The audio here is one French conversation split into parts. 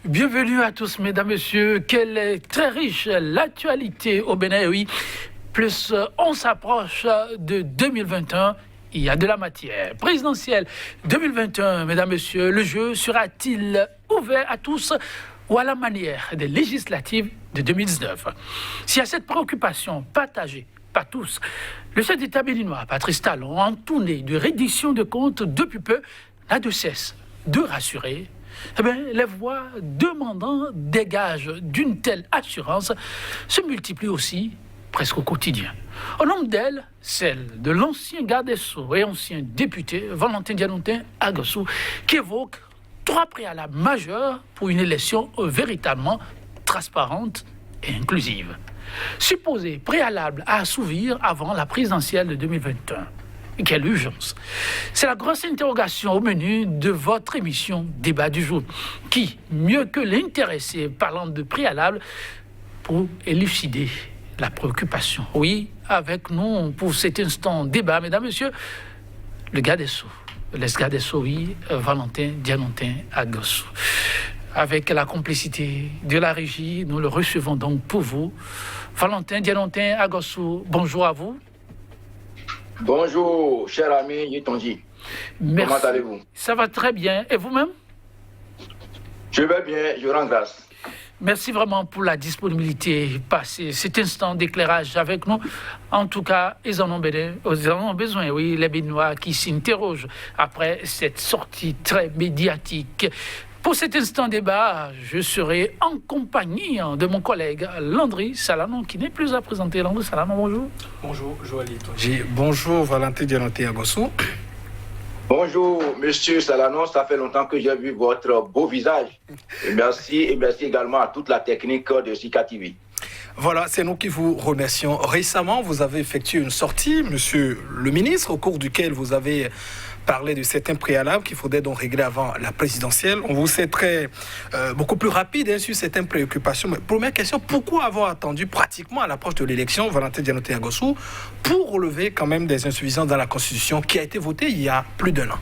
Bienvenue à tous, mesdames, messieurs. Quelle est très riche l'actualité au Bénin, oui. Plus on s'approche de 2021, il y a de la matière. Présidentielle 2021, mesdames, messieurs, le jeu sera-t-il ouvert à tous ou à la manière des législatives de 2019? S'il y a cette préoccupation partagée par tous, le chef d'État béninois, Patrice Talon, en tournée de reddition de comptes depuis peu, n'a de cesse de rassurer. Les voix demandant des gages d'une telle assurance se multiplient aussi presque au quotidien. Au nombre d'elles, celle de l'ancien garde des Sceaux et ancien député Valentin Dianontin Agassou, qui évoque 3 préalables majeurs pour une élection véritablement transparente et inclusive. Supposés préalables à assouvir avant la présidentielle de 2021. Quelle urgence! C'est la grosse interrogation au menu de votre émission Débat du jour. Qui, mieux que l'intéressé parlant de préalable, pour élucider la préoccupation? Oui, avec nous pour cet instant débat, mesdames, messieurs, le garde des Sceaux, l'ex-garde des Sceaux, oui, Valentin Dianontin Agassou. Avec la complicité de la régie, nous le recevons donc pour vous. Valentin Dianontin Agassou, bonjour à vous. Bonjour, cher ami Yitonji. Merci. Comment allez-vous? Ça va très bien. Et vous-même? Je vais bien, je rends grâce. Merci vraiment pour la disponibilité passée, cet instant d'éclairage avec nous. En tout cas, ils en ont besoin, oui, les Béninois qui s'interrogent après cette sortie très médiatique. Pour cet instant débat, je serai en compagnie de mon collègue Landry Salanon, qui n'est plus à présenter. Landry Salanon, bonjour. Bonjour, Joali Tonji. Bonjour, Valentin Dianontin Agassou. Bonjour, monsieur Salanon. Ça fait longtemps que j'ai vu votre beau visage. Et merci également à toute la technique de Sika TV. Voilà, c'est nous qui vous remercions. Récemment, vous avez effectué une sortie, monsieur le ministre, au cours duquel vous avez parlé de certains préalables qu'il faudrait donc régler avant la présidentielle. On vous sait beaucoup plus rapide sur certaines préoccupations. Mais première question, pourquoi avoir attendu pratiquement à l'approche de l'élection, Valentin Dianontin Agassou, pour relever quand même des insuffisances dans la Constitution qui a été votée il y a plus d'1 an?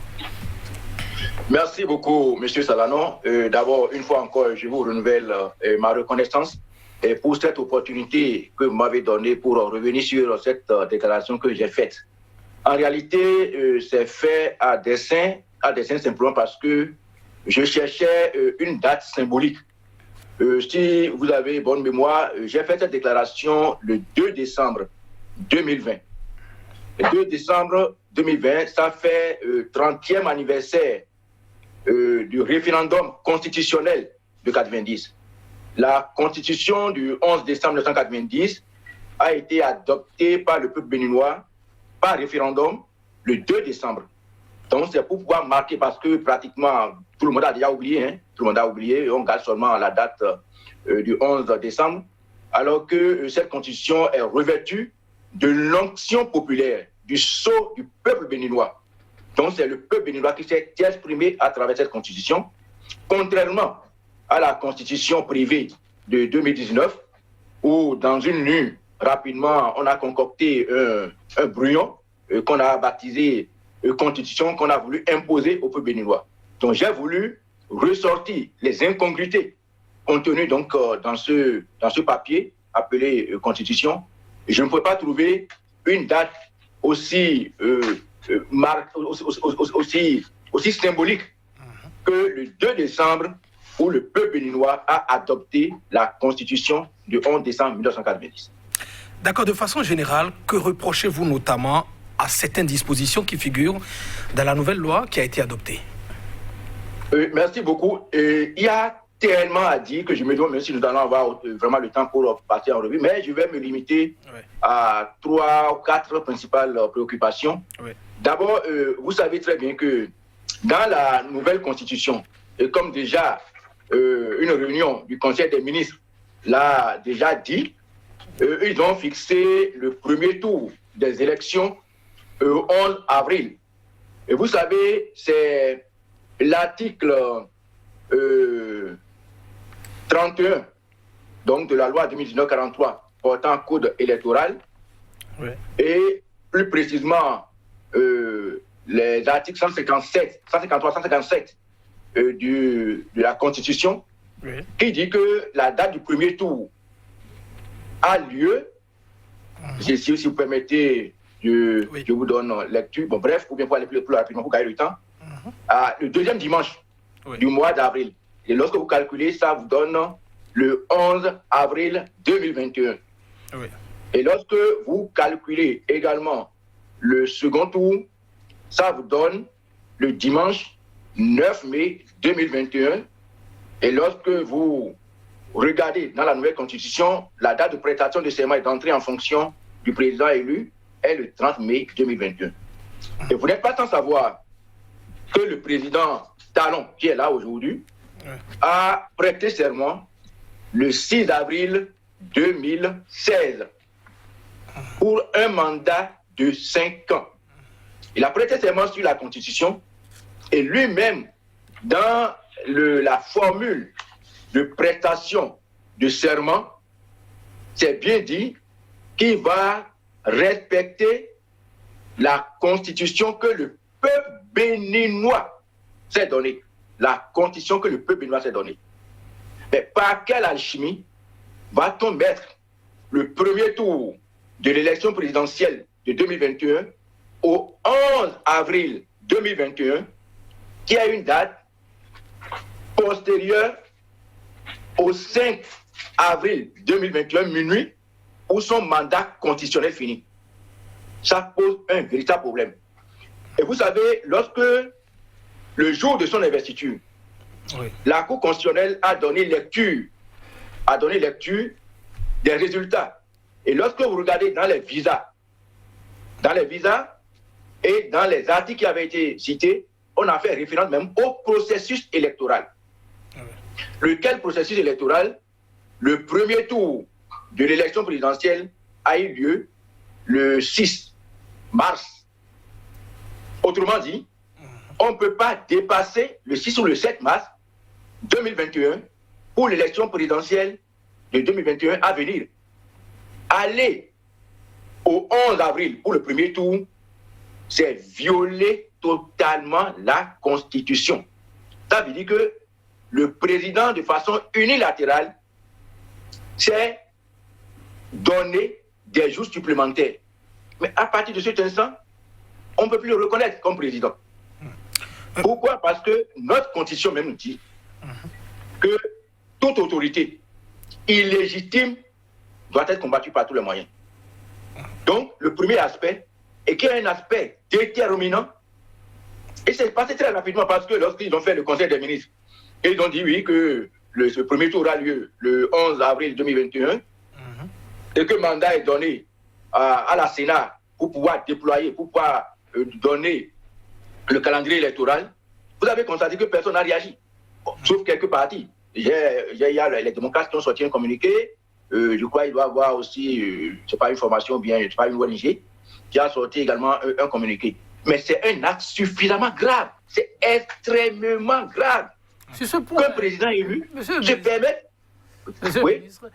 Merci beaucoup, monsieur Salanon. D'abord, une fois encore, je vous renouvelle ma reconnaissance pour cette opportunité que vous m'avez donnée pour revenir sur cette déclaration que j'ai faite. En réalité, c'est fait à dessein simplement parce que je cherchais une date symbolique. Si vous avez bonne mémoire, j'ai fait cette déclaration le 2 décembre 2020. Le 2 décembre 2020, ça fait 30e anniversaire du référendum constitutionnel de 90. La constitution du 11 décembre 1990 a été adoptée par le peuple béninois par référendum le 2 décembre. Donc c'est pour pouvoir marquer, parce que pratiquement tout le monde a déjà oublié, on garde seulement la date du 11 décembre, alors que cette constitution est revêtue de l'onction populaire, du sceau du peuple béninois. Donc c'est le peuple béninois qui s'est exprimé à travers cette constitution, contrairement à la constitution privée de 2019, où dans une nuit, rapidement, on a concocté un brouillon qu'on a baptisé constitution, qu'on a voulu imposer au peuple béninois. Donc j'ai voulu ressortir les incongruités contenues donc, dans ce papier appelé constitution. Et je ne pouvais pas trouver une date aussi symbolique que le 2 décembre, où le peuple béninois a adopté la constitution du 11 décembre 1990. D'accord, de façon générale, que reprochez-vous notamment à certaines dispositions qui figurent dans la nouvelle loi qui a été adoptée? Merci beaucoup. Il y a tellement à dire que je me demande même si nous allons avoir vraiment le temps pour passer en revue, mais je vais me limiter à 3 ou 4 principales préoccupations. D'abord, vous savez très bien que dans la nouvelle constitution, et comme déjà une réunion du Conseil des ministres l'a déjà dit, ils ont fixé le premier tour des élections au 11 avril. Et vous savez, c'est l'article 31 donc de la loi 2019-43 portant code électoral, et plus précisément les articles 153, 157 de la Constitution qui dit que la date du premier tour a lieu, si vous permettez, je vous donne lecture, bon bref, ou bien pour aller plus rapidement, pour gagner le temps, le deuxième dimanche du mois d'avril. Et lorsque vous calculez, ça vous donne le 11 avril 2021. Et lorsque vous calculez également le second tour, ça vous donne le dimanche 9 mai 2021. Et lorsque vous regardez dans la nouvelle constitution, la date de prestation de serment et d'entrée en fonction du président élu est le 30 mai 2021. Et vous n'êtes pas sans savoir que le président Talon, qui est là aujourd'hui, a prêté serment le 6 avril 2016 pour un mandat de 5 ans. Il a prêté serment sur la Constitution et lui-même, dans la formule de prestation de serment, c'est bien dit qu'il va respecter la Constitution que le peuple béninois s'est donnée. La Constitution que le peuple béninois s'est donnée. Mais par quelle alchimie va-t-on mettre le premier tour de l'élection présidentielle de 2021 au 11 avril 2021, qui a une date postérieure au 5 avril 2021 minuit, où son mandat constitutionnel finit? Ça pose un véritable problème. Et vous savez, lorsque le jour de son investiture, la Cour constitutionnelle a donné lecture des résultats. Et lorsque vous regardez dans les visas et dans les articles qui avaient été cités, on a fait référence même au processus électoral. Lequel processus électoral? Le premier tour de l'élection présidentielle a eu lieu le 6 mars. Autrement dit, on ne peut pas dépasser le 6 ou le 7 mars 2021 pour l'élection présidentielle de 2021 à venir. Aller au 11 avril pour le premier tour, c'est violer totalement la Constitution. Ça veut dire que le président, de façon unilatérale, s'est donné des jours supplémentaires. Mais à partir de cet instant, on ne peut plus le reconnaître comme président. Pourquoi? Parce que notre Constitution même nous dit que toute autorité illégitime doit être combattue par tous les moyens. Donc, le premier aspect, et qui est un aspect déterminant, et c'est passé très rapidement parce que lorsqu'ils ont fait le Conseil des ministres, ils ont dit oui que ce premier tour aura lieu le 11 avril 2021 et que le mandat est donné à la Sénat pour pouvoir déployer, pour pouvoir donner le calendrier électoral. Vous avez constaté que personne n'a réagi, sauf quelques partis. Il y a les démocrates qui ont sorti un communiqué. Je crois qu'il doit y avoir aussi, c'est pas une formation bien, c'est pas une ONG, qui a sorti également un communiqué. Mais c'est un acte suffisamment grave. C'est extrêmement grave. Sur ce point, qu'un président élu se permette. Monsieur le ministre,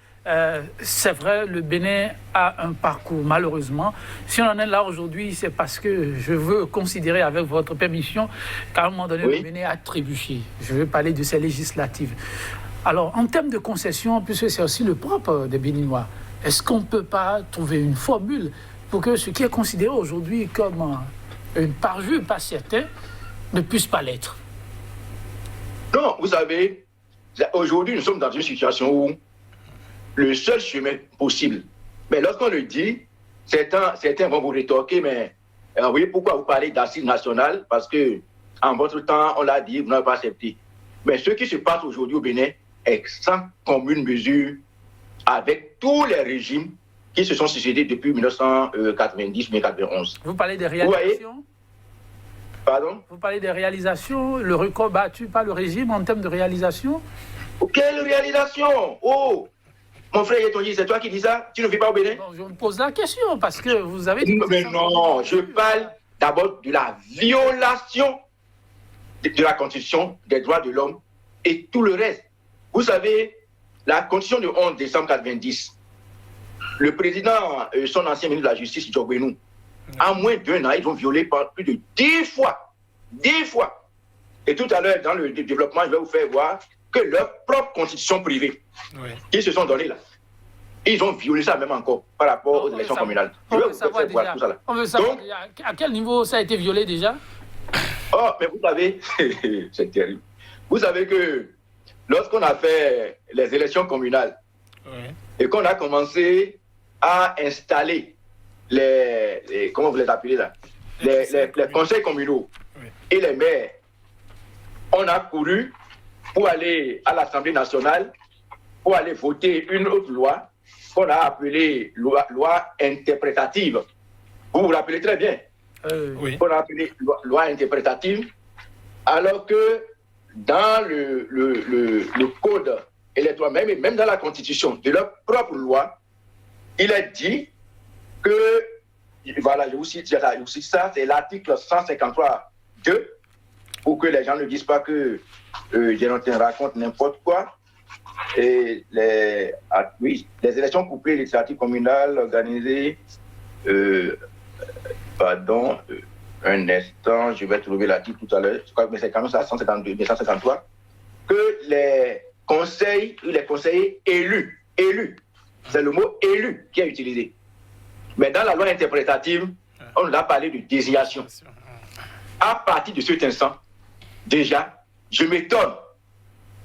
c'est vrai, le Bénin a un parcours, malheureusement. Si on en est là aujourd'hui, c'est parce que je veux considérer, avec votre permission, qu'à un moment donné, le Bénin a trébuché. Je veux parler de ces législatives. Alors, en termes de concession, puisque c'est aussi le propre des Béninois, est-ce qu'on ne peut pas trouver une formule pour que ce qui est considéré aujourd'hui comme une parjure pas certain ne puisse pas l'être? Non, vous savez, aujourd'hui, nous sommes dans une situation où le seul chemin possible, mais lorsqu'on le dit, certains vont vous rétorquer, mais oui, pourquoi vous parlez d'assises nationales? Parce que en votre temps, on l'a dit, vous n'avez pas accepté. Mais ce qui se passe aujourd'hui au Bénin est sans commune mesure avec tous les régimes qui se sont succédés depuis 1990-1991. Vous parlez des réalisations? Pardon? Vous parlez des réalisations, le record battu par le régime en termes de réalisation? Quelle réalisation? Oh, mon frère Yetonji, c'est toi qui dis ça? Tu ne vis pas au Bénin? Non, je me pose la question parce que vous avez dit... Mais non, je parle d'abord de la violation de la Constitution, des droits de l'homme et tout le reste. Vous savez, la Constitution du 11 décembre 1990, le président, son ancien ministre de la Justice, Djogbenou, en moins d'1 an, ils ont violé par plus de 10 fois. 10 fois. Et tout à l'heure, dans le développement, je vais vous faire voir que leur propre constitution privée, qu'ils se sont donnés là, ils ont violé ça même encore par rapport aux élections communales. On veut savoir déjà. On veut savoir à quel niveau ça a été violé déjà. Oh, mais vous savez, c'est terrible. Vous savez que lorsqu'on a fait les élections communales et qu'on a commencé à installer comment vous les appelez là, les conseils communaux et les maires, on a couru pour aller à l'Assemblée nationale pour aller voter une autre loi qu'on a appelée loi interprétative. Vous vous rappelez très bien. On a appelé loi interprétative, alors que dans le code électoral, même dans la constitution de leur propre loi, il est dit que, voilà, je vous cite ça, c'est l'article 153.2, pour que les gens ne disent pas que Jonathan raconte n'importe quoi. Et les élections couplées législatives communales organisées, un instant, je vais trouver l'article tout à l'heure, je crois que c'est quand même ça, 153, que les conseillers élus, c'est le mot élu qui est utilisé. Mais dans la loi interprétative, on a parlé de désignation. À partir de cet instant, déjà, je m'étonne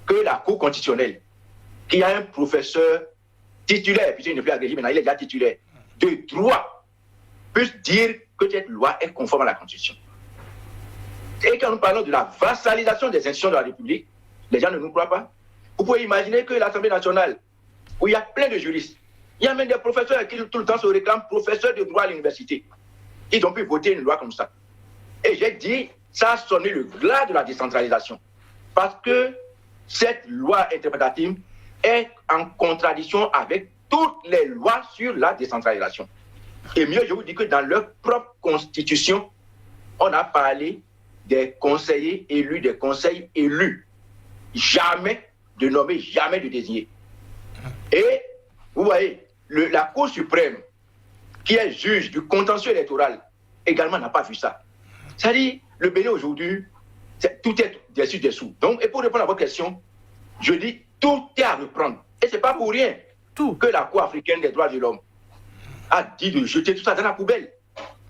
que la Cour constitutionnelle, qui a un professeur titulaire, puisqu'il ne peut plus agrégé, maintenant il est déjà titulaire, de droit, puisse dire que cette loi est conforme à la Constitution. Et quand nous parlons de la vassalisation des institutions de la République, les gens ne nous croient pas. Vous pouvez imaginer que l'Assemblée nationale, où il y a plein de juristes, il y a même des professeurs qui tout le temps se réclament professeurs de droit à l'université. Ils ont pu voter une loi comme ça. Et j'ai dit, ça a sonné le glas de la décentralisation. Parce que cette loi interprétative est en contradiction avec toutes les lois sur la décentralisation. Et mieux, je vous dis que dans leur propre constitution, on a parlé des conseillers élus, des conseils élus. Jamais de nommer, jamais de désigner. Et vous voyez, la Cour suprême, qui est juge du contentieux électoral, également n'a pas vu ça. C'est-à-dire, le Bénin aujourd'hui, tout est dessous. Donc, et pour répondre à votre question, je dis, tout est à reprendre. Et ce n'est pas pour rien que la Cour africaine des droits de l'homme a dit de jeter tout ça dans la poubelle.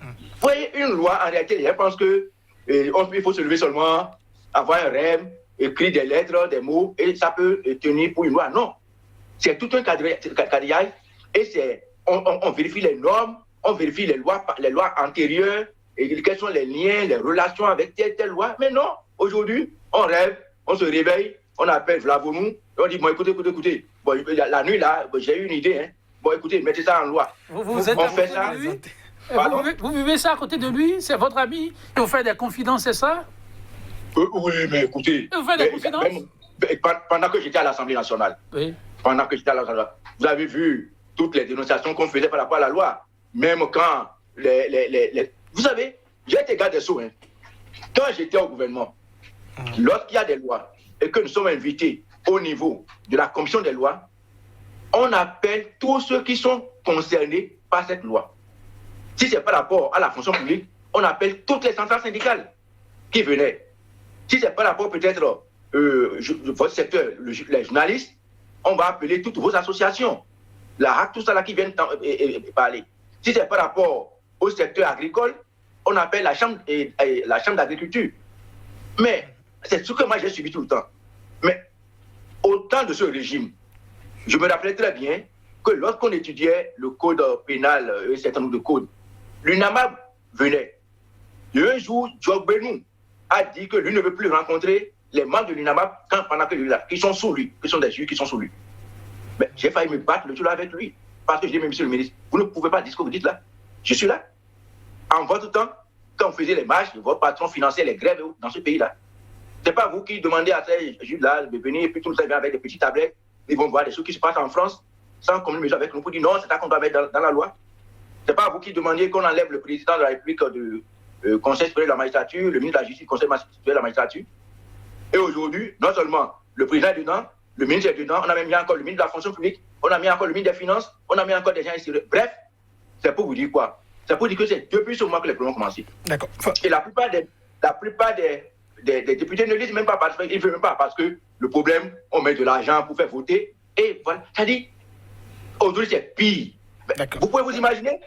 Vous voyez, une loi, en réalité, je pense qu'il faut se lever seulement, avoir un rêve, écrire des lettres, des mots, et ça peut tenir pour une loi. Non. C'est tout un quadrillage, et on vérifie les normes, on vérifie les lois antérieures, et quels sont les liens, les relations avec telle loi. Mais non, aujourd'hui, on rêve, on se réveille, on appelle Vlavonou, et on dit, bon, écoutez, bon, la nuit, là, j'ai eu une idée, hein. Bon, écoutez, mettez ça en loi. Vous êtes on fait ça. Vous vivez ça à côté de lui? C'est votre ami? Et vous faites des confidences, c'est ça? Oui, mais écoutez. Vous faites des confidences? Pendant que j'étais à l'Assemblée nationale, vous avez vu toutes les dénonciations qu'on faisait par rapport à la loi. Même quand vous savez, j'ai été garde des Sceaux. Hein. Quand j'étais au gouvernement, lorsqu'il y a des lois et que nous sommes invités au niveau de la commission des lois, on appelle tous ceux qui sont concernés par cette loi. Si c'est par rapport à la fonction publique, on appelle toutes les centrales syndicales qui venaient. Si c'est par rapport peut-être votre secteur, les journalistes, on va appeler toutes vos associations, la HAC, tout ça là qui viennent parler. Si c'est par rapport au secteur agricole, on appelle la chambre d'agriculture. Mais c'est ce que moi j'ai subi tout le temps. Mais au temps de ce régime, je me rappelais très bien que lorsqu'on étudiait le code pénal, un certain nombre de codes, l'UNAMAB venait. Et un jour, Joe Benou a dit que lui ne veut plus rencontrer les membres de l'UNAMAB pendant que lui est là, qui sont sous lui, qui sont des juges qui sont sous lui. Mais j'ai failli me battre le jour avec lui. Parce que j'ai dit, monsieur le ministre, vous ne pouvez pas dire ce que vous dites là. Je suis là. En votre temps, quand on faisait les marches, votre patron finançait les grèves dans ce pays-là. Ce n'est pas vous qui demandez à ces juges-là de venir, et puis tout le temps avec des petites tablettes, ils vont voir des choses qui se passent en France, sans commune mesure avec nous, pour dire non, c'est ça qu'on doit mettre dans la loi. Ce n'est pas vous qui demandiez qu'on enlève le président de la République du Conseil supérieur de la magistrature, le ministre de la Justice, Conseil supérieur de la magistrature. Et aujourd'hui, non seulement le président est dedans, le ministre est dedans, on a même mis encore le ministre de la fonction publique, on a mis encore le ministre des Finances, on a mis encore des gens ici. Bref, c'est pour vous dire quoi? C'est pour dire que c'est depuis ce mois que les problèmes ont commencé. D'accord. Et la plupart des des députés ne lisent même pas parce qu'ils ne veulent même pas, parce que le problème, on met de l'argent pour faire voter. Et voilà. C'est-à-dire, aujourd'hui, c'est pire. Vous pouvez vous imaginer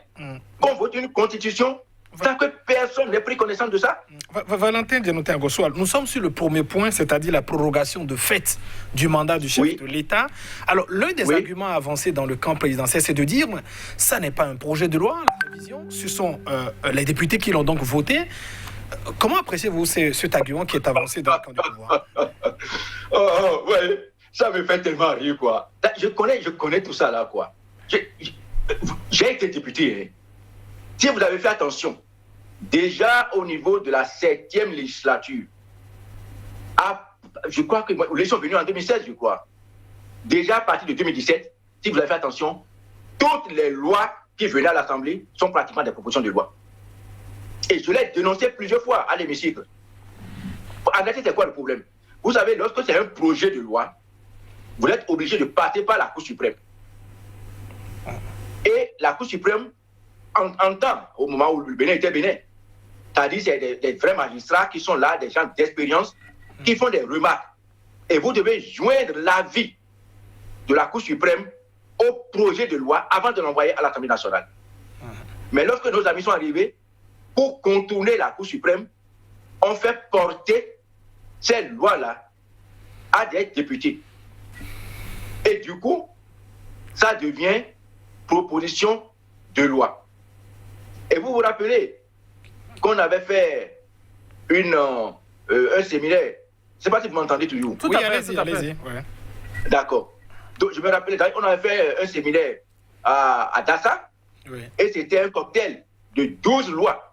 qu'on vote une constitution sans que personne n'ait pris connaissance de ça. Valentin Dianoté Agossoal, nous sommes sur le premier point, c'est-à-dire la prorogation de fait du mandat du chef de l'État. Alors, l'un des arguments avancés dans le camp présidentiel, c'est de dire ça n'est pas un projet de loi, la révision, ce sont les députés qui l'ont donc voté. Comment appréciez-vous cet argument qui est avancé dans le camp du pouvoir? Ouais, ça me fait tellement rire, quoi. Je connais tout ça, là, quoi. J'ai été député, hein. Si vous avez fait attention, déjà au niveau de la 7e législature, je crois que les sont venus en 2016, je crois. Déjà à partir de 2017, si vous avez fait attention, toutes les lois qui venaient à l'Assemblée sont pratiquement des propositions de loi. Et je l'ai dénoncé plusieurs fois à l'hémicycle. En réalité, c'est quoi le problème? Vous savez, lorsque c'est un projet de loi, vous êtes obligé de passer par la Cour suprême. Et la Cour suprême entend, au moment où le Bénin était Bénin, c'est-à-dire c'est des vrais magistrats qui sont là, des gens d'expérience, qui font des remarques. Et vous devez joindre l'avis de la Cour suprême au projet de loi avant de l'envoyer à l'Assemblée nationale. Mais lorsque nos amis sont arrivés, pour contourner la Cour suprême, on fait porter ces lois-là à des députés. Et du coup, ça devient proposition de loi. Et vous vous rappelez qu'on avait fait un séminaire. Je ne sais pas si vous m'entendez toujours. Tout à fait, allez-y. Ouais. D'accord. Donc, je me rappelle, on avait fait un séminaire à Dassa, et c'était un cocktail de 12 lois.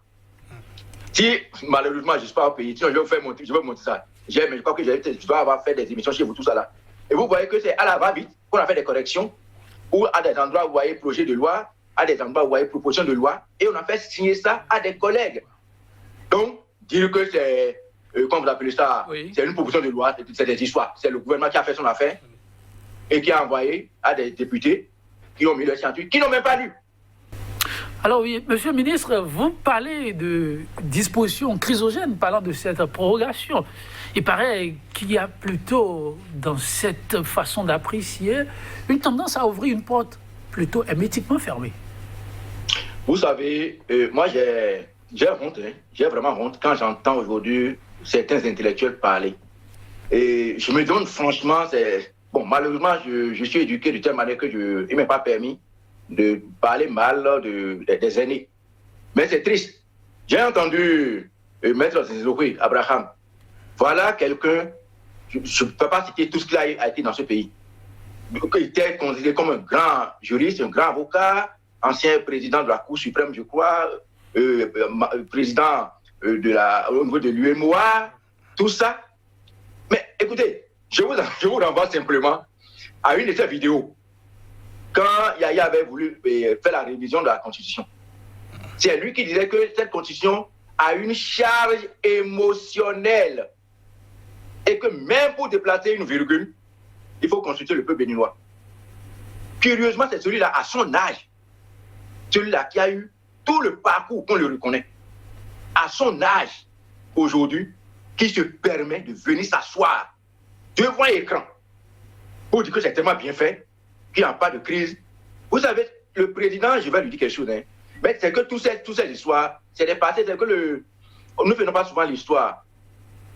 Si, malheureusement, je ne suis pas au pays, sinon je vais monter ça. Mais je crois que je dois avoir fait des émissions chez vous, tout ça là. Et vous voyez que c'est à la va-vite qu'on a fait des corrections, ou à des endroits où vous voyez projet de loi, à des endroits où vous voyez proposition de loi, et on a fait signer ça à des collègues. Donc, dire que c'est, comment vous appelez ça, c'est une proposition de loi, c'est des histoires. C'est le gouvernement qui a fait son affaire et qui a envoyé à des députés qui ont mis leur signature, qui n'ont même pas lu. Alors oui, monsieur le ministre, vous parlez de dispositions chrysogènes parlant de cette prorogation. Il paraît qu'il y a plutôt, dans cette façon d'apprécier, une tendance à ouvrir une porte plutôt hermétiquement fermée. Vous savez, moi j'ai honte, hein. J'ai vraiment honte quand j'entends aujourd'hui certains intellectuels parler. Et je me demande franchement, malheureusement, je suis éduqué de telle manière que il ne m'est pas permis de parler mal des aînés. Mais c'est triste. J'ai entendu Maître Zizoué, Abraham. Voilà quelqu'un, je ne peux pas citer tout ce qu'il a été dans ce pays. Il était considéré comme un grand juriste, un grand avocat, ancien président de la Cour suprême, je crois, président au niveau de l'UMOA, tout ça. Mais écoutez, je vous renvoie simplement à une de ces vidéos. Quand Yaya avait voulu faire la révision de la Constitution, c'est lui qui disait que cette Constitution a une charge émotionnelle et que même pour déplacer une virgule, il faut consulter le peuple béninois. Curieusement, c'est celui-là, à son âge, celui-là qui a eu tout le parcours qu'on le reconnaît, à son âge, aujourd'hui, qui se permet de venir s'asseoir devant l'écran pour dire que c'est tellement bien fait, qu'il n'y a pas de crise. Vous savez, le président, je vais lui dire quelque chose, hein, mais c'est que toutes ces histoires, c'est des passés, c'est que nous ne faisons pas souvent l'histoire.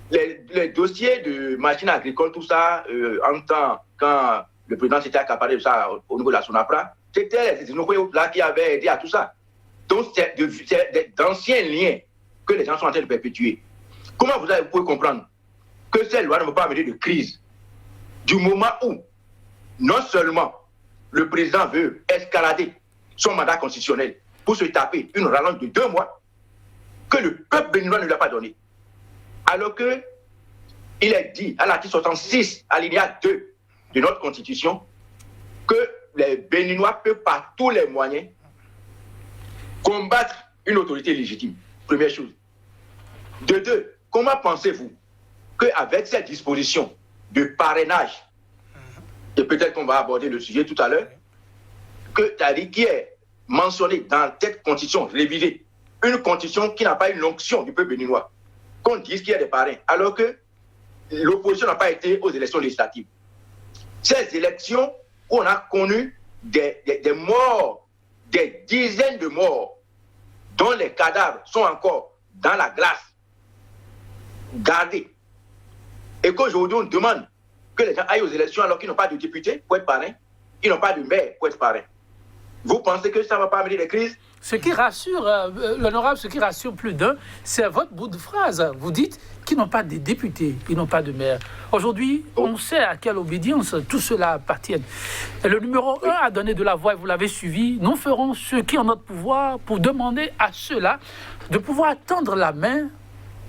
Les dossiers de machines agricoles, tout ça, en temps, quand le président s'était accaparé de ça au niveau de la SONAPRA, c'était les là qui avaient aidé à tout ça. Donc, c'est d'anciens liens que les gens sont en train de perpétuer. Comment vous pouvez comprendre que ces lois ne vont pas amener de crise du moment où, non seulement le président veut escalader son mandat constitutionnel pour se taper une rallonge de 2 mois, que le peuple béninois ne lui a pas donné. Alors que il est dit à l'article 66, alinéa 2 de notre Constitution, que les Béninois peuvent par tous les moyens combattre une autorité légitime. Première chose. De deux, comment pensez-vous qu'avec cette disposition de parrainage, et peut-être qu'on va aborder le sujet tout à l'heure, qui est mentionné dans cette constitution révisée, une constitution qui n'a pas une onction du peuple béninois, qu'on dise qu'il y a des parrains, alors que l'opposition n'a pas été aux élections législatives. Ces élections où on a connu des morts, des dizaines de morts, dont les cadavres sont encore dans la glace, gardés, et qu'aujourd'hui on demande que les gens aillent aux élections alors qu'ils n'ont pas de députés pour être parrains, ils n'ont pas de maire pour être parrains. Vous pensez que ça ne va pas amener des crises? Ce qui rassure, l'honorable, ce qui rassure plus d'un, c'est votre bout de phrase. Vous dites qu'ils n'ont pas de députés, ils n'ont pas de maire. Aujourd'hui, on sait à quelle obédience tout cela appartient. Et le numéro 1 a donné de la voix, et vous l'avez suivi. Nous ferons ce qui est en notre pouvoir pour demander à ceux-là de pouvoir tendre la main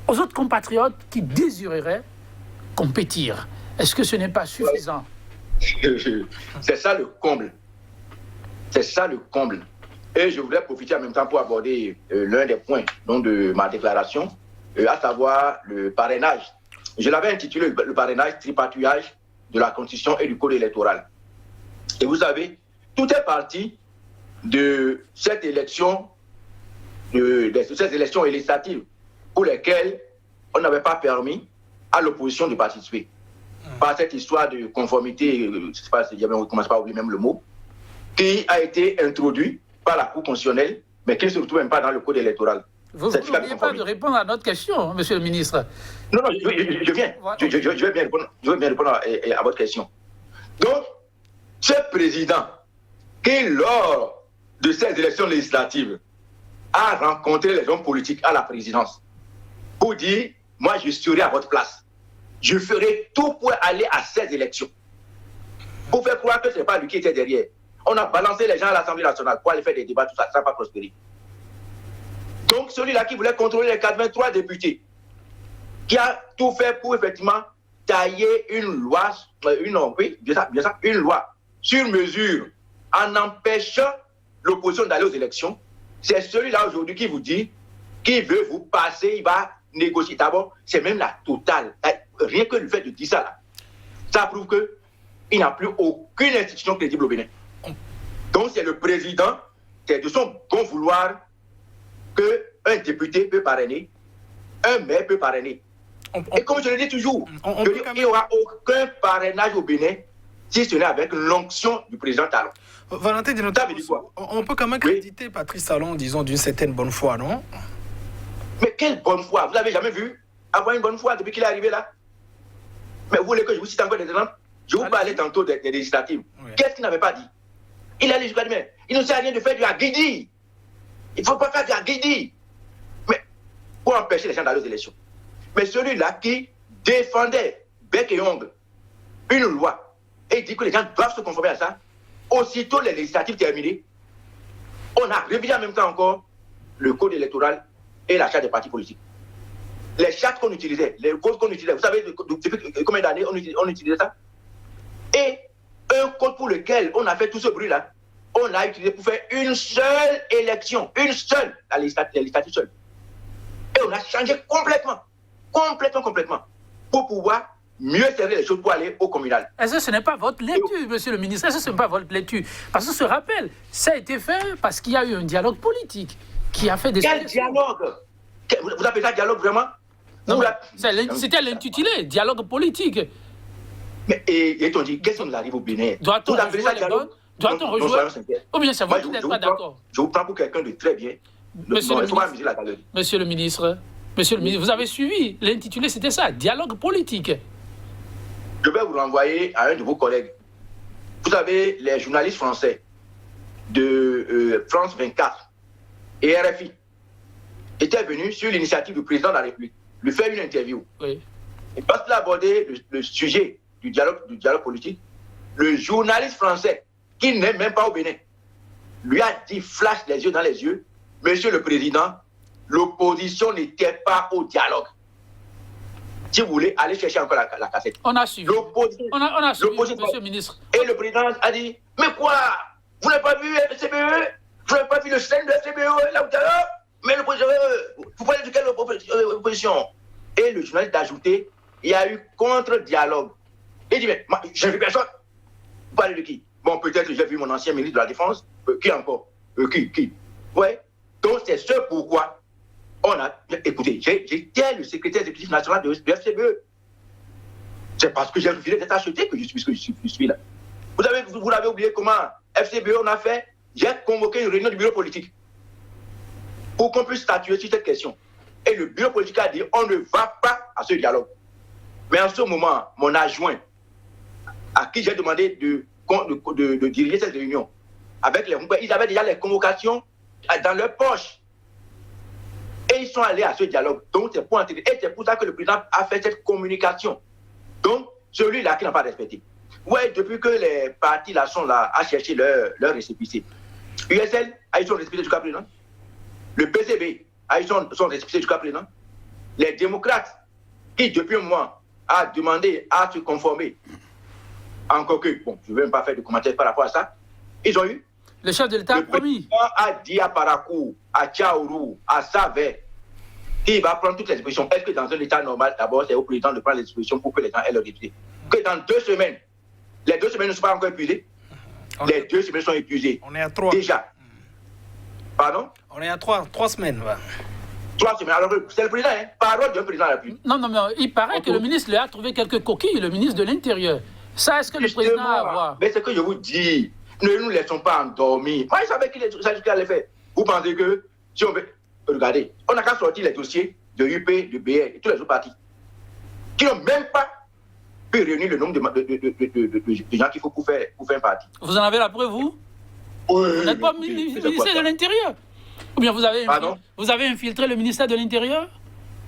aux autres compatriotes qui désireraient compétir. Est-ce que ce n'est pas suffisant? C'est ça le comble. C'est ça le comble. Et je voudrais profiter en même temps pour aborder l'un des points de ma déclaration, à savoir le parrainage. Je l'avais intitulé le parrainage, tripatouillage de la Constitution et du Code électoral. Et vous savez, tout est parti de cette élection, de ces élections législatives pour lesquelles on n'avait pas permis à l'opposition de participer. Par cette histoire de conformité, je ne sais pas si on ne commence pas à oublier même le mot, qui a été introduit par la Cour constitutionnelle, mais qui ne se retrouve même pas dans le Code électoral. Vous n'oubliez pas de répondre à notre question, monsieur le ministre. Non, je viens. Je vais bien répondre à votre question. Donc, ce président qui, lors de ces élections législatives, a rencontré les hommes politiques à la présidence pour dire, moi je serai à votre place. Je ferai tout pour aller à ces élections. Pour faire croire que ce n'est pas lui qui était derrière. On a balancé les gens à l'Assemblée nationale pour aller faire des débats, tout ça, ça n'a pas prospéré. Donc celui-là qui voulait contrôler les 83 députés, qui a tout fait pour effectivement tailler une loi, une loi sur mesure en empêchant l'opposition d'aller aux élections, c'est celui-là aujourd'hui qui vous dit qu'il veut vous passer, il va négocier. D'abord, c'est même la totale. Rien que le fait de dire ça, là, ça prouve qu'il n'y a plus aucune institution crédible au Bénin. Donc c'est le président, c'est de son bon vouloir qu'un député peut parrainer, un maire peut parrainer. Et comme je le dis toujours, il n'y aura aucun parrainage au Bénin si ce n'est avec l'onction du président Talon. Valentin on peut quand même créditer Patrice Talon, disons, d'une certaine bonne foi, non? Mais quelle bonne foi? Vous n'avez jamais vu avoir une bonne foi depuis qu'il est arrivé là? Mais vous voulez que je vous cite encore des exemples? Je vous parlais tantôt des législatives. Oui. Qu'est-ce qu'il n'avait pas dit? Il a dit, mais il ne sert à rien de faire du aguidi. Il ne faut pas faire du aguidi. Mais pour empêcher les gens d'aller aux élections. Mais celui-là qui défendait bec et ongle une loi et dit que les gens doivent se conformer à ça, aussitôt les législatives terminées, on a révisé en même temps encore le code électoral et la charte des partis politiques. Les chartes qu'on utilisait, les codes qu'on utilisait, vous savez depuis combien d'années on utilisait ça? Et un code pour lequel on a fait tout ce bruit-là, on l'a utilisé pour faire une seule élection, une seule, la législative seule. Et on a changé complètement, pour pouvoir mieux servir les choses pour aller au communal. Est-ce que ce n'est pas votre lecture, monsieur le ministre? Est-ce que ce n'est pas votre lecture? Parce que ce rappel, ça a été fait parce qu'il y a eu un dialogue politique qui a fait des... Quel dialogue? Vous appelez ça dialogue vraiment? C'était l'intitulé, dialogue politique. Mais et on dit, qu'est-ce qui nous arrive au Bénin? Doit-on rejouer les bonnes? Doit-on rejouer? Ou bien c'est vous qui n'êtes pas d'accord? Je vous prends pour quelqu'un de très bien. Monsieur le ministre, vous avez suivi. L'intitulé, c'était ça, dialogue politique. Je vais vous renvoyer à un de vos collègues. Vous savez, les journalistes français de France 24 et RFI étaient venus sur l'initiative du président de la République lui faire une interview. Oui. Et parce qu'il a abordé le sujet du dialogue politique, le journaliste français, qui n'est même pas au Bénin, lui a dit, flash les yeux dans les yeux, monsieur le président, l'opposition n'était pas au dialogue. Si vous voulez, allez chercher encore la cassette. On a suivi. On a suivi, monsieur le ministre. Et le président a dit, mais quoi? Vous n'avez pas vu le CBE? Vous n'avez pas vu le scène de CBE là où mais le président, vous parlez de quelle opposition? Et le journaliste a ajouté, il y a eu contre-dialogue. Il dit, mais je n'ai vu personne. Vous parlez de qui? Bon, peut-être j'ai vu mon ancien ministre de la Défense. Qui encore? Qui? Ouais. Donc c'est ce pourquoi Écoutez, j'étais le secrétaire exécutif national de FCBE. C'est parce que j'ai refusé d'être acheté que je suis là. Vous l'avez oublié comment FCBE on a fait. J'ai convoqué une réunion du bureau politique pour qu'on puisse statuer sur cette question. Et le bureau politique a dit on ne va pas à ce dialogue. Mais en ce moment, mon adjoint, à qui j'ai demandé de diriger cette réunion, ils avaient déjà les convocations dans leur poche. Et ils sont allés à ce dialogue. Donc, c'est pour entrer. Et c'est pour ça que le président a fait cette communication. Donc, celui-là qui n'a pas respecté. Ouais, depuis que les partis là sont là à chercher leur récépissé. USL a eu son récépissé jusqu'à présent. Le PCB a eu son récépissé jusqu'à présent. Les démocrates, qui depuis un mois a demandé à se conformer, encore que, bon, je ne vais même pas faire de commentaires par rapport à ça, ils ont eu. Le chef de l'État a promis. Le président a dit à Parakou, à Tchaourou, à Savé, qu'il va prendre toutes les dispositions. Est-ce que dans un État normal, d'abord, c'est au président de prendre les dispositions pour que les gens aient leur député? Que dans 2 semaines, les 2 semaines ne sont pas encore épuisées. Les 2 semaines sont épuisées. On est à 3. Déjà. Pardon? On est à 3 semaines. Ouais. 3 semaines. Alors, c'est le président, hein? Parole d'un président à la République. Non, mais il paraît que le ministre lui a trouvé quelques coquilles, le ministre de l'Intérieur. Ça, est-ce que le président a à voir? Mais c'est ce que je vous dis. Ne nous laissons pas endormir. Moi, je savais qu'il allait faire. Vous pensez que si on veut. Regardez, on n'a qu'à sortir les dossiers de UP, de BR et tous les autres partis qui n'ont même pas pu réunir le nombre de gens qu'il faut pour faire un parti. Vous en avez la preuve, vous? Oui. Vous n'êtes pas ministère de l'Intérieur? Ou bien vous avez infiltré le ministère de l'Intérieur?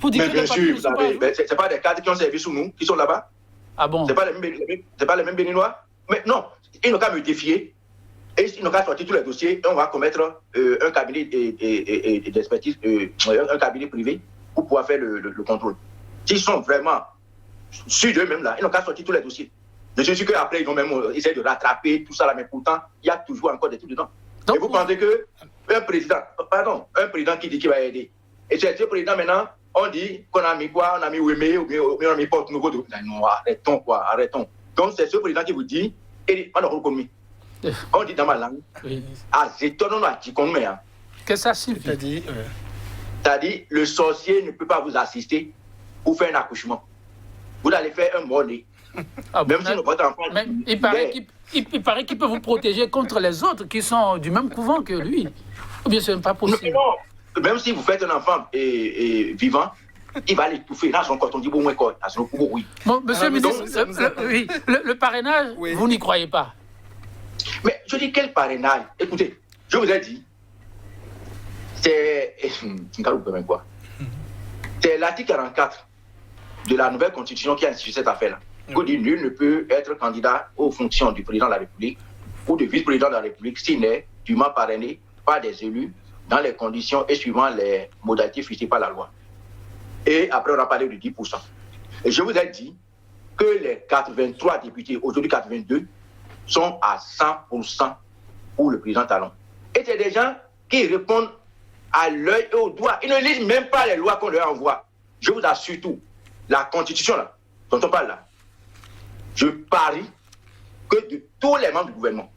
Pour dire mais bien sûr, c'est pas des cadres qui ont servi sous nous, qui sont là-bas. Ah bon? C'est pas les mêmes Béninois. Mais non, ils n'ont qu'à me défier. Et ils n'ont qu'à sortir tous les dossiers et on va commettre un cabinet d'expertise, un cabinet privé pour pouvoir faire le contrôle. S'ils sont vraiment sûrs d'eux-mêmes là, ils n'ont qu'à sortir tous les dossiers. Je suis sûr qu'après ils vont même essayer de rattraper tout ça là, mais pourtant il y a toujours encore des trucs dedans. Donc, et vous pensez que un président qui dit qu'il va aider, et c'est ce président maintenant, on dit qu'on a mis quoi, on a mis Wemé ou bien on a mis Porte Nouveau. Non, arrêtons. Donc c'est ce président qui vous dit, et on a reconnu. On dit dans ma langue, que ça signifie? C'est-à-dire, le sorcier ne peut pas vous assister pour faire un accouchement. Vous allez faire un mort-né. Même si votre enfant. Il paraît qu'il peut vous protéger contre les autres qui sont du même couvent que lui. Ou bien c'est pas possible. Non, même si vous faites un enfant vivant, il va l'étouffer. Là, son coton dit bon, oui. Bon, monsieur le ministre, le parrainage, vous n'y croyez pas? Mais je dis quel parrainage? Écoutez, je vous ai dit, c'est l'article 44 de la nouvelle constitution qui a institué cette affaire-là. Qui dit nul ne peut être candidat aux fonctions du président de la République ou du vice-président de la République s'il n'est dûment parrainé par des élus dans les conditions et suivant les modalités fixées par la loi. Et après, on a parlé de 10%. Et je vous ai dit que les 83 députés, aujourd'hui 82, sont à 100% pour le président Talon. Et c'est des gens qui répondent à l'œil et au doigt. Ils ne lisent même pas les lois qu'on leur envoie. Je vous assure tout. La constitution là, dont on parle là, je parie que de tous les membres du gouvernement,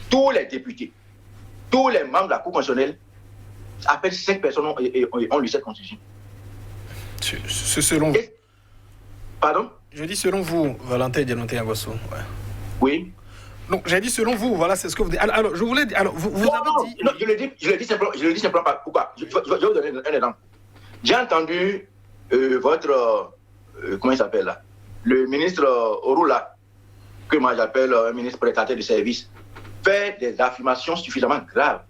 tous les députés, tous les membres de la Cour constitutionnelle, à peine 5 personnes ont lu cette constitution. C'est selon vous. Pardon? Je dis selon vous, Valentin Dianonté-Angosso. Ouais. Oui. Donc j'ai dit selon vous, voilà, c'est ce que vous dites. Alors je voulais dire, alors vous avez dit. Non, je le dis simplement pas. Pourquoi? Je vais vous donner un exemple. J'ai entendu votre comment il s'appelle là, le ministre Orula, que moi j'appelle un ministre prestataire de service, faire des affirmations suffisamment graves.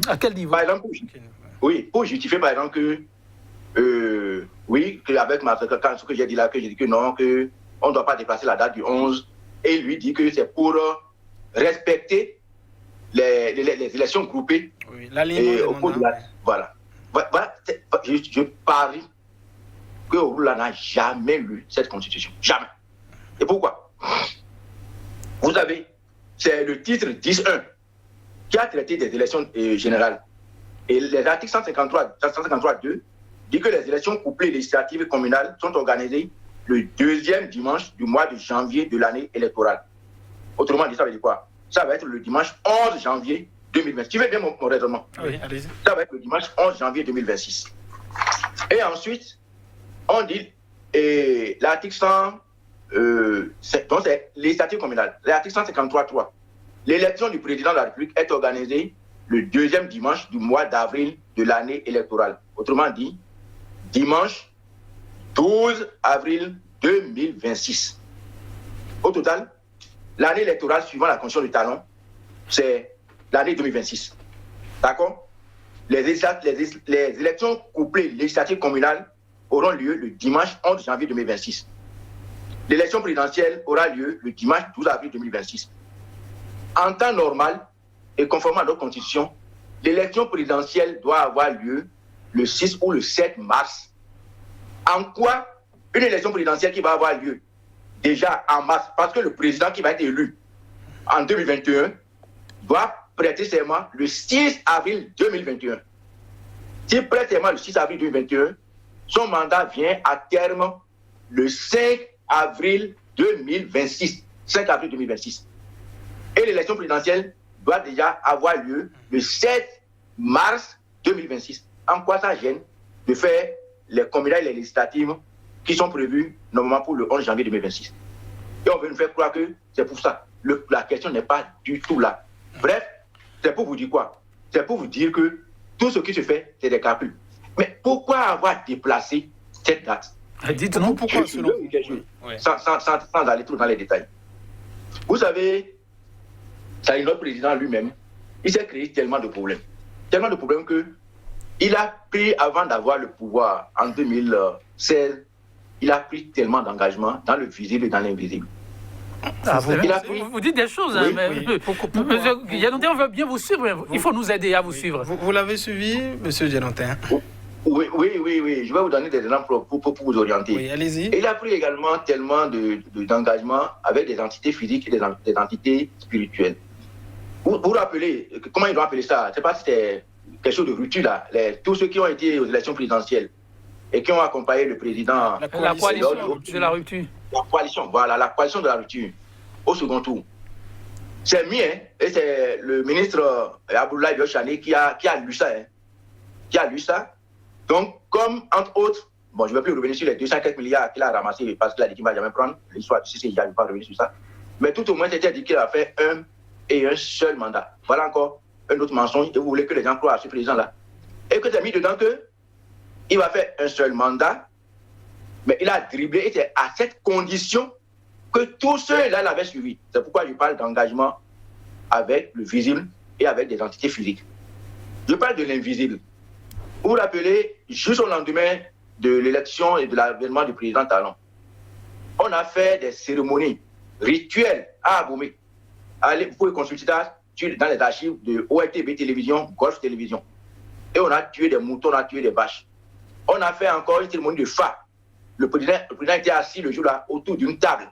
À quel niveau? Par exemple, pour justifier par exemple que oui, qu'avec ce que j'ai dit là, que j'ai dit que non, que on ne doit pas déplacer la date du 11, et il lui dit que c'est pour respecter les élections groupées. Oui, l'alignement. Au cours de la... Voilà. Je parie que Orula n'a jamais lu cette constitution. Jamais. Et pourquoi? Vous avez, c'est le titre 10.1 qui a traité des élections générales. Et les articles 153.2 dit que les élections couplées législatives et communales sont organisées le 2e dimanche du mois de janvier de l'année électorale. Autrement dit, ça veut dire quoi? Ça va être le dimanche 11 janvier 2026. Tu veux bien mon raisonnement? Oui, allez-y. Ça va être le dimanche 11 janvier 2026. Et ensuite, on dit, l'article 100, donc c'est les statuts communaux. L'article 153.3. L'élection du président de la République est organisée le deuxième dimanche du mois d'avril de l'année électorale. Autrement dit, dimanche 12 avril 2026. Au total, l'année électorale suivant la constitution du talon, c'est l'année 2026. D'accord? Les élections couplées législatives communales auront lieu le dimanche 11 janvier 2026. L'élection présidentielle aura lieu le dimanche 12 avril 2026. En temps normal et conformément à notre constitution, l'élection présidentielle doit avoir lieu le 6 ou le 7 mars. En quoi une élection présidentielle qui va avoir lieu déjà en mars, parce que le président qui va être élu en 2021 doit prêter serment le 6 avril 2021. S'il prête serment le 6 avril 2021, son mandat vient à terme le 5 avril 2026. 5 avril 2026. Et l'élection présidentielle doit déjà avoir lieu le 7 mars 2026. En quoi ça gêne de faire les communales et les législatives qui sont prévues normalement pour le 11 janvier 2026? Et on veut nous faire croire que c'est pour ça. La question n'est pas du tout là. Bref, c'est pour vous dire quoi? C'est pour vous dire que tout ce qui se fait, c'est des calculs. Mais pourquoi avoir déplacé cette date? Dites-nous pourquoi, selon vous. Sans aller trop dans les détails. Vous savez, ça, notre président lui-même, il s'est créé tellement de problèmes. Tellement de problèmes qu'il a pris, avant d'avoir le pouvoir en 2016, il a pris tellement d'engagements dans le visible et dans l'invisible. Vous dites des choses, hein, mais monsieur Djenontin, on veut bien vous suivre. Il faut nous aider à vous suivre. Vous l'avez suivi, monsieur Djenontin? Oui. Je vais vous donner des exemples pour vous orienter. Oui, allez-y. Il a pris également tellement d'engagements avec des entités physiques et des entités spirituelles. Vous vous rappelez, comment ils ont appelé ça? Je ne sais pas si c'était quelque chose de rupture là. Tous ceux qui ont été aux élections présidentielles et qui ont accompagné le président. La coalition de la rupture. La coalition, voilà, la coalition de la rupture au second tour. C'est mis, hein, et c'est le ministre Abdoulaye Biochane qui a lu ça. Hein, qui a lu ça. Donc, comme, entre autres, bon, je ne vais plus revenir sur les 204 milliards qu'il a ramassés parce qu'il a dit qu'il ne va jamais prendre l'histoire du CCI, je ne vais pas revenir sur ça. Mais tout au moins, c'était dit qu'il a fait un seul mandat. Voilà encore un autre mensonge, et vous voulez que les gens croient à ce président-là. Et que c'est mis dedans qu'il va faire un seul mandat, mais il a dribblé, et c'est à cette condition que tous ceux-là l'avaient suivi. C'est pourquoi je parle d'engagement avec le visible et avec des entités physiques. Je parle de l'invisible. Vous vous rappelez, juste au lendemain de l'élection et de l'avènement du président Talon, on a fait des cérémonies rituelles à Abomey. Allez, vous pouvez consulter ça dans les archives de ORTB Télévision, Golf Télévision. Et on a tué des moutons, on a tué des vaches. On a fait encore une cérémonie de fa. Le président était assis le jour-là autour d'une table.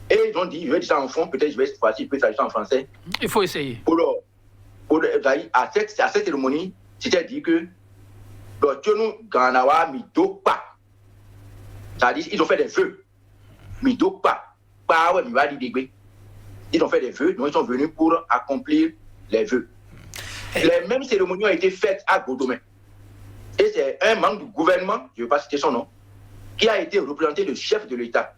Et ils ont dit, je vais dire ça en fond, peut-être je vais cette fois-ci, peut-être ça en français. Il faut essayer. À cette cérémonie, c'était dit que c'est-à-dire ils ont fait des vœux. Ils ont fait des vœux, donc ils sont venus pour accomplir les vœux. Les mêmes cérémonies ont été faites à Godomé. Et c'est un membre du gouvernement, je ne vais pas citer son nom, qui a été représenté le chef de l'État.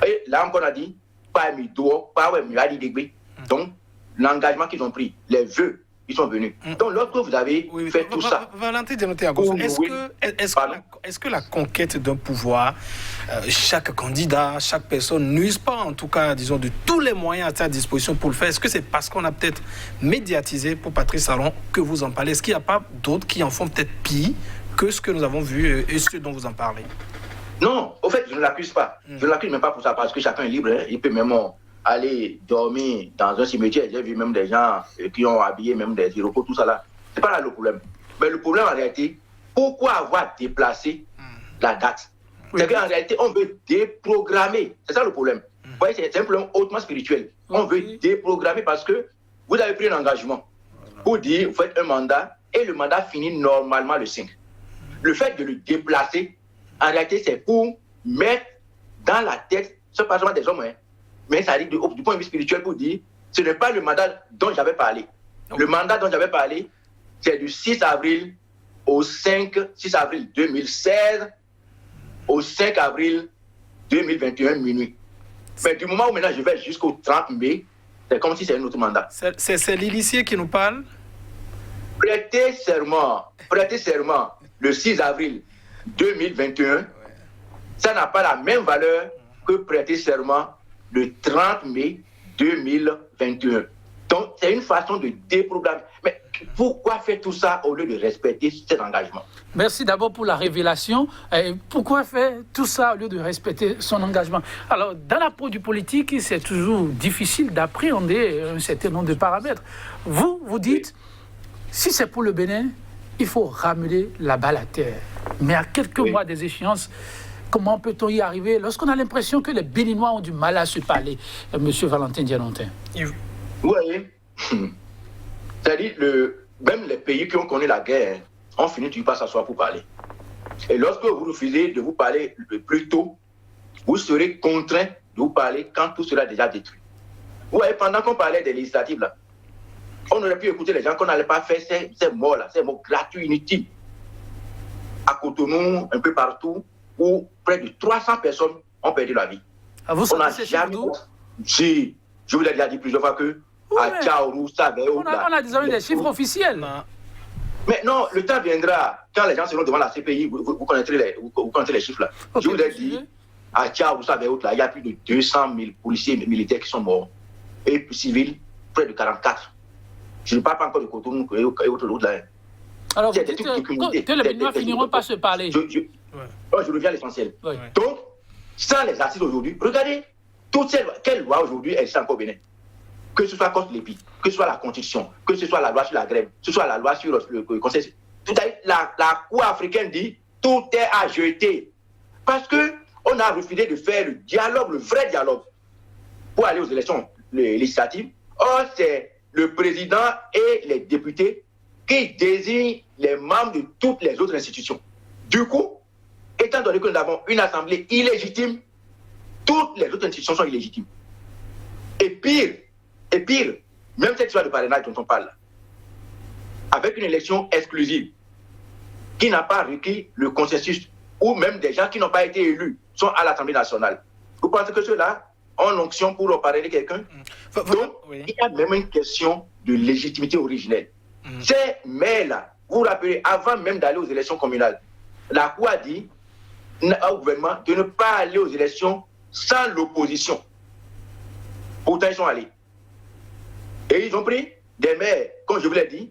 Et là encore, on a dit, pas Mido, pas Miadi. Donc, l'engagement qu'ils ont pris, les vœux, ils sont venus. Donc, lorsque vous avez fait tout ça... Valentin Djenontin, est-ce que la conquête d'un pouvoir, chaque candidat, chaque personne n'use pas, en tout cas, disons, de tous les moyens à sa disposition pour le faire? Est-ce que c'est parce qu'on a peut-être médiatisé pour Patrice Talon que vous en parlez? Est-ce qu'il n'y a pas d'autres qui en font peut-être pire que ce que nous avons vu et ce dont vous en parlez? Non, au fait, je ne l'accuse pas. Je ne l'accuse même pas pour ça, parce que chacun est libre. Hein. Il peut même aller dormir dans un cimetière. J'ai vu même des gens qui ont habillé même des aéroports, tout ça là. C'est pas là le problème. Mais le problème en réalité, pourquoi avoir déplacé la date? C'est qu'en réalité, on veut déprogrammer. C'est ça le problème. Vous voyez, c'est un problème hautement spirituel. On veut déprogrammer parce que vous avez pris un engagement pour dire, vous faites un mandat et le mandat finit normalement le 5. Le fait de le déplacer, en réalité, c'est pour mettre dans la tête, ce n'est pas seulement des hommes, hein, mais ça dit du point de vue spirituel pour dire, ce n'est pas le mandat dont j'avais parlé. Le mandat dont j'avais parlé, c'est du 6 avril au 6 avril 2016 au 5 avril 2021 minuit. Mais du moment où maintenant je vais jusqu'au 30 mai, c'est comme si c'est un autre mandat. C'est l'huissier qui nous parle. Prêter serment le 6 avril 2021, ça n'a pas la même valeur que prêter serment le 30 mai 2021. Donc, c'est une façon de déprogrammer. Mais pourquoi faire tout ça au lieu de respecter cet engagement? Merci d'abord pour la révélation. Pourquoi faire tout ça au lieu de respecter son engagement? Alors, dans la peau du politique, c'est toujours difficile d'appréhender un certain nombre de paramètres. Vous dites, si c'est pour le Bénin, il faut ramener la balle à terre. Mais à quelques mois des échéances, comment peut-on y arriver lorsqu'on a l'impression que les Béninois ont du mal à se parler, Monsieur Valentin Dianontin? Vous voyez, c'est-à-dire, même les pays qui ont connu la guerre ont fini de ne pas s'asseoir pour parler. Et lorsque vous refusez de vous parler plus tôt, vous serez contraint de vous parler quand tout sera déjà détruit. Vous voyez, pendant qu'on parlait des législatives, là, on aurait pu écouter les gens qu'on n'allait pas faire ces morts-là, ces morts gratuits, inutiles. À Cotonou, un peu partout, où près de 300 personnes ont perdu la vie. Vous savez ces chiffres d'où? Si, je vous l'ai déjà dit plusieurs fois que à Tchaourou, Sabéo, on a désormais des chiffres officiels. Mais non, le temps viendra, quand les gens seront devant la CPI, vous connaîtrez les chiffres là. Okay, je vous ai dit, à Tchaourou, Sabéo, il y a plus de 200 000 policiers et militaires qui sont morts. Et civils, près de 44. Je ne parle pas encore de Cotonou et autres là. Alors vous dites que les Béninois finiront par se parler. Je reviens à l'essentiel. Ouais. Donc, sans les assises aujourd'hui, regardez, quelle loi aujourd'hui existe encore au Bénin? Que ce soit contre l'EPI, que ce soit la Constitution, que ce soit la loi sur la grève, que ce soit la loi sur le Conseil. La Cour africaine dit tout est à jeter. Parce qu'on a refusé de faire le dialogue, le vrai dialogue, pour aller aux élections législatives. Or, c'est le président et les députés qui désignent les membres de toutes les autres institutions. Du coup, étant donné que nous avons une assemblée illégitime, toutes les autres institutions sont illégitimes. Et pire, même cette histoire de parrainage dont on parle, avec une élection exclusive, qui n'a pas requis le consensus, ou même des gens qui n'ont pas été élus sont à l'Assemblée nationale. Vous pensez que ceux-là ont l'onction pour parrainer quelqu'un? Donc, il y a même une question de légitimité originelle. Ces maires-là, vous vous rappelez, avant même d'aller aux élections communales, la Cour a dit au gouvernement de ne pas aller aux élections sans l'opposition. Pourtant, ils sont allés. Et ils ont pris des maires, comme je vous l'ai dit,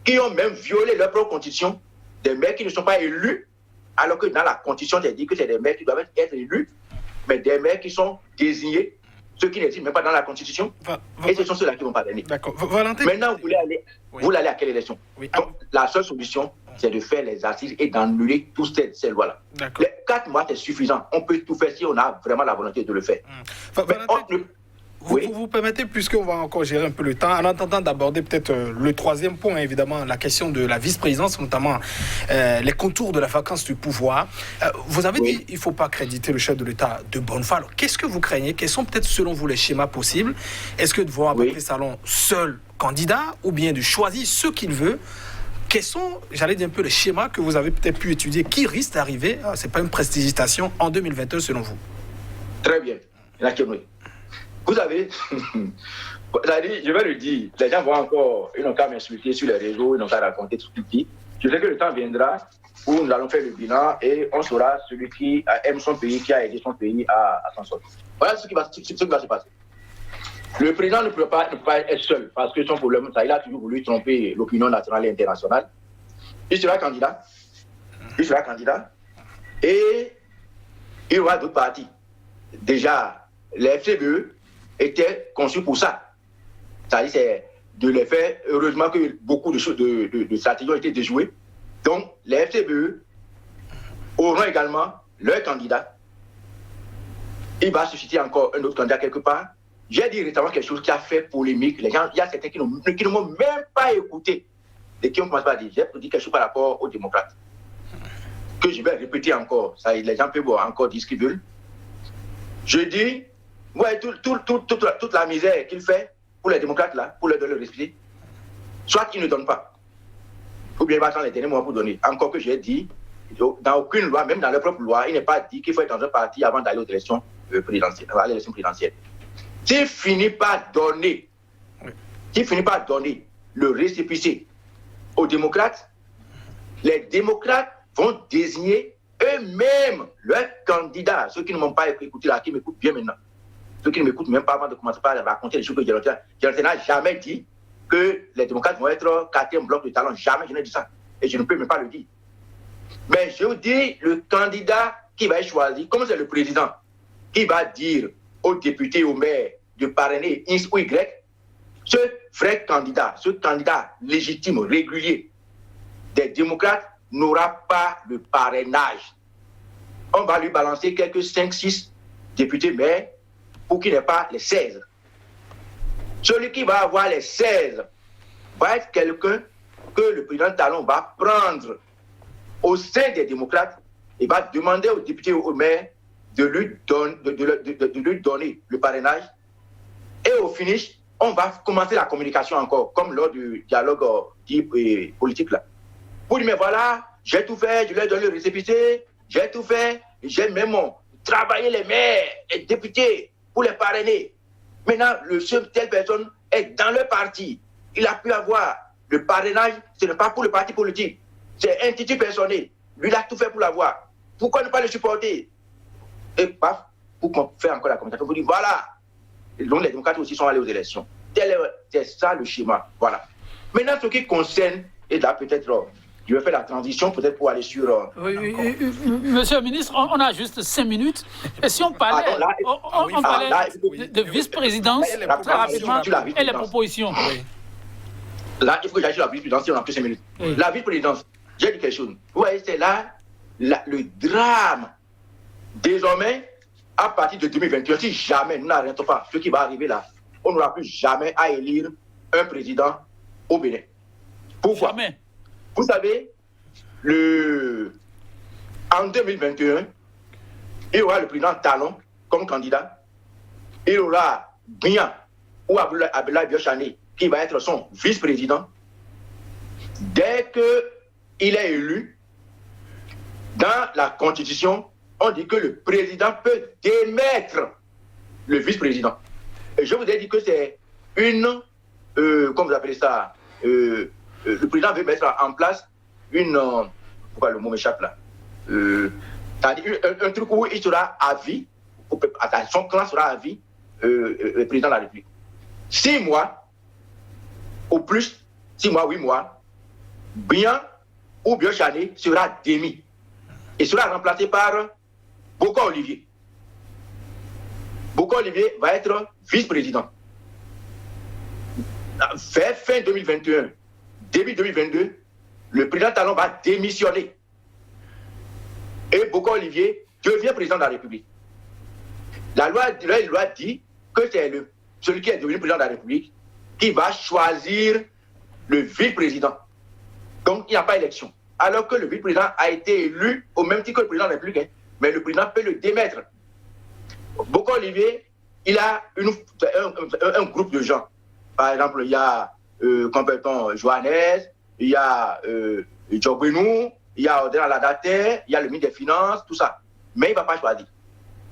qui ont même violé leur propre constitution, des maires qui ne sont pas élus, alors que dans la constitution, il dit que c'est des maires qui doivent être élus, mais des maires qui sont désignés, ceux qui n'existent même pas dans la constitution, et ce sont ceux-là qui vont parrainer. D'accord. Valentin... Maintenant, vous voulez aller à quelle élection? Donc, la seule solution, c'est de faire les assises et d'annuler toutes ces lois-là. Les 4 mois, c'est suffisant. On peut tout faire si on a vraiment la volonté de le faire. Vous permettez, puisqu'on va encore gérer un peu le temps, en attendant d'aborder peut-être le troisième point, évidemment, la question de la vice-présidence, notamment les contours de la vacance du pouvoir. Vous avez dit qu'il ne faut pas créditer le chef de l'État de bonne foi. Alors, qu'est-ce que vous craignez? Quels sont peut-être, selon vous, les schémas possibles? Est-ce que de voir Patrice Salon seul candidat ou bien de choisir ce qu'il veut? Quels sont, j'allais dire un peu, les schémas que vous avez peut-être pu étudier qui risquent d'arriver, ce n'est pas une prestigitation, en 2021 selon vous? Très bien. Vous savez, je vais le dire, les gens vont encore, ils n'ont qu'à m'insulter sur les réseaux, ils n'ont qu'à raconter tout ce qu'ils disent. Je sais que le temps viendra où nous allons faire le bilan et on saura celui qui aime son pays, qui a aidé son pays à s'en sortir. Voilà ce qui va se passer. Le président ne peut pas être seul parce que son problème, il a toujours voulu tromper l'opinion nationale et internationale. Il sera candidat et il y aura d'autres partis. Déjà, les FCBE était conçu pour ça. C'est-à-dire, c'est de les faire, heureusement que beaucoup de choses, de stratégies ont été déjouées. Donc, les FCBE auront également leur candidat. Il va susciter encore un autre candidat quelque part. J'ai dit récemment quelque chose qui a fait polémique. Les gens, il y a certains qui ne m'ont même pas écouté et qui ont commencé à dire, j'ai dit quelque chose par rapport aux démocrates. Que je vais répéter encore. Ça, les gens peuvent encore dire ce qu'ils veulent. Je dis, ouais, toute la misère qu'il fait pour les démocrates, là, pour leur donner le respect, soit qu'ils ne donnent pas. ou bien il va attendre les derniers moments pour donner. Encore que j'ai dit, dans aucune loi, même dans leur propre loi, il n'est pas dit qu'il faut être dans un parti avant d'aller aux élections présidentielles, à l'élection présidentielle. S'il finit par donner, le récépissé aux démocrates, les démocrates vont désigner eux-mêmes leurs candidats. Ceux qui ne m'ont pas écouté là, qui m'écoutent bien maintenant. Ceux qui ne m'écoutent même pas avant de commencer par raconter les choses que Jonathan n'a jamais dit que les démocrates vont être quatrième bloc de talent. Jamais je n'ai dit ça. Et je ne peux même pas le dire. Mais je vous dis, le candidat qui va être choisi, comme c'est le président, qui va dire aux députés, aux maires de parrainer X ou Y, ce vrai candidat, ce candidat légitime, régulier des démocrates n'aura pas le parrainage. On va lui balancer quelques 5-6 députés maires pour qu'il n'ait pas les 16. Celui qui va avoir les 16 va être quelqu'un que le président Talon va prendre au sein des démocrates et va demander aux députés ou aux maires de lui donner le parrainage. Et au finish, on va commencer la communication encore, comme lors du dialogue politique là. Pour dire, mais voilà, j'ai tout fait, je lui ai donné le récépissé, j'ai tout fait, j'ai même travaillé les maires et députés pour les parrainer. Maintenant, telle personne est dans le parti. Il a pu avoir le parrainage, ce n'est pas pour le parti politique, c'est un titre personnel. Lui, il a tout fait pour l'avoir. Pourquoi ne pas le supporter? Et paf, pour faire encore la communication, vous dites, voilà. Et donc, les démocrates aussi sont allés aux élections. C'est ça le schéma. Voilà. Maintenant, ce qui concerne, et là, peut-être, je vais faire la transition, peut-être pour aller sur. Monsieur le ministre, on a juste 5 minutes. Et si on parlait, de vice-présidence, très rapidement, et les propositions. Là, il faut que j'aille sur la vice-présidence, on a plus 5 minutes. Oui. La vice-présidence, j'ai dit quelque chose. Vous voyez, c'est là le drame. Désormais, à partir de 2021, si jamais nous n'arrêtons pas ce qui va arriver là, on n'aura plus jamais à élire un président au Bénin. Pourquoi? Jamais. Vous savez, en 2021, il y aura le président Talon comme candidat. Il y aura Bian ou Abdoulaye Biochane qui va être son vice-président. Dès qu'il est élu, dans la Constitution, on dit que le président peut démettre le vice-président. Et je vous ai dit que c'est comment vous appelez ça, le président veut mettre en place pourquoi le mot m'échappe là, un truc où il sera à vie, son clan sera à vie, le président de la République. 6 mois, au plus, 6 mois, 8 mois, Bian ou Biochane sera démis et sera remplacé par Boko Olivier. Boko Olivier va être vice-président. Vers fin 2021, début 2022, le président Talon va démissionner. Et Boko Olivier devient président de la République. La loi dit que c'est celui qui est devenu président de la République qui va choisir le vice-président. Donc, il n'y a pas élection. Alors que le vice-président a été élu au même titre que le président de la République, mais le président peut le démettre. Boko Olivier, il a un groupe de gens. Par exemple, il y a Johannes, il y a Djobrenou, il y a Odin Aladater, il y a le ministre des Finances, tout ça. Mais il ne va pas choisir.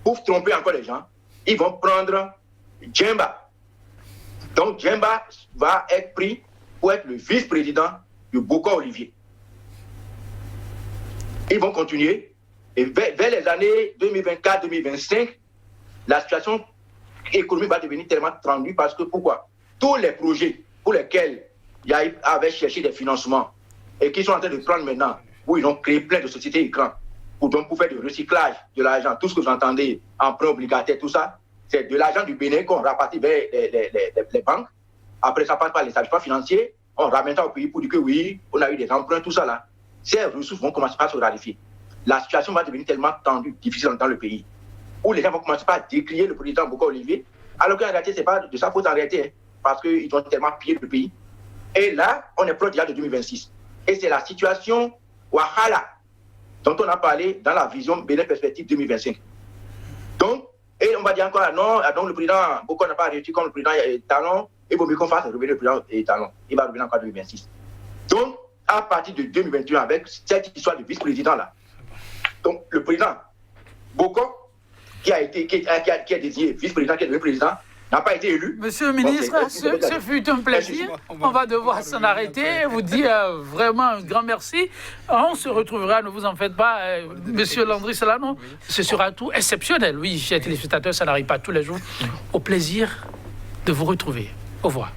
Pour tromper encore les gens, ils vont prendre Djemba. Donc Djemba va être pris pour être le vice-président de Boko Olivier. Ils vont continuer. Et vers les années 2024-2025, la situation économique va devenir tellement tendue parce que pourquoi? Tous les projets pour lesquels Yaïb avait cherché des financements et qui sont en train de prendre maintenant, où ils ont créé plein de sociétés écrans pour faire du recyclage de l'argent, tout ce que vous entendez, emprunt obligataire, tout ça, c'est de l'argent du Bénin qu'on rapatrie vers les banques. Après, ça passe par les établissements financiers, on ramène ça au pays pour dire que oui, on a eu des emprunts, tout ça là. Ces ressources vont commencer à se rarifier. La situation va devenir tellement tendue, difficile dans le pays, où les gens vont commencer à décrier le président Boko Olivier, alors qu'en réalité, ce n'est pas de sa faute en réalité, parce qu'ils ont tellement pillé le pays. Et là, on est proche déjà de 2026. Et c'est la situation Wahala dont on a parlé dans la vision Bénin Perspective 2025. Donc, et on va dire encore, non, donc le président Boko n'a pas réussi comme le président Talon, il vaut mieux qu'on fasse revenir le président Talon. Il va revenir encore en 2026. Donc, à partir de 2021 avec cette histoire de vice-président là. Donc le président Boko, qui a désigné vice-président, qui est devenu président, n'a pas été élu. Monsieur le ministre, ce fut un plaisir. On va devoir s'en arrêter. Vous dire vraiment un grand merci. On se retrouvera, ne vous en faites pas, Monsieur Landry Salano. Ce sera tout exceptionnel. Oui, chers téléspectateurs, ça n'arrive pas tous les jours. Au plaisir de vous retrouver. Au revoir.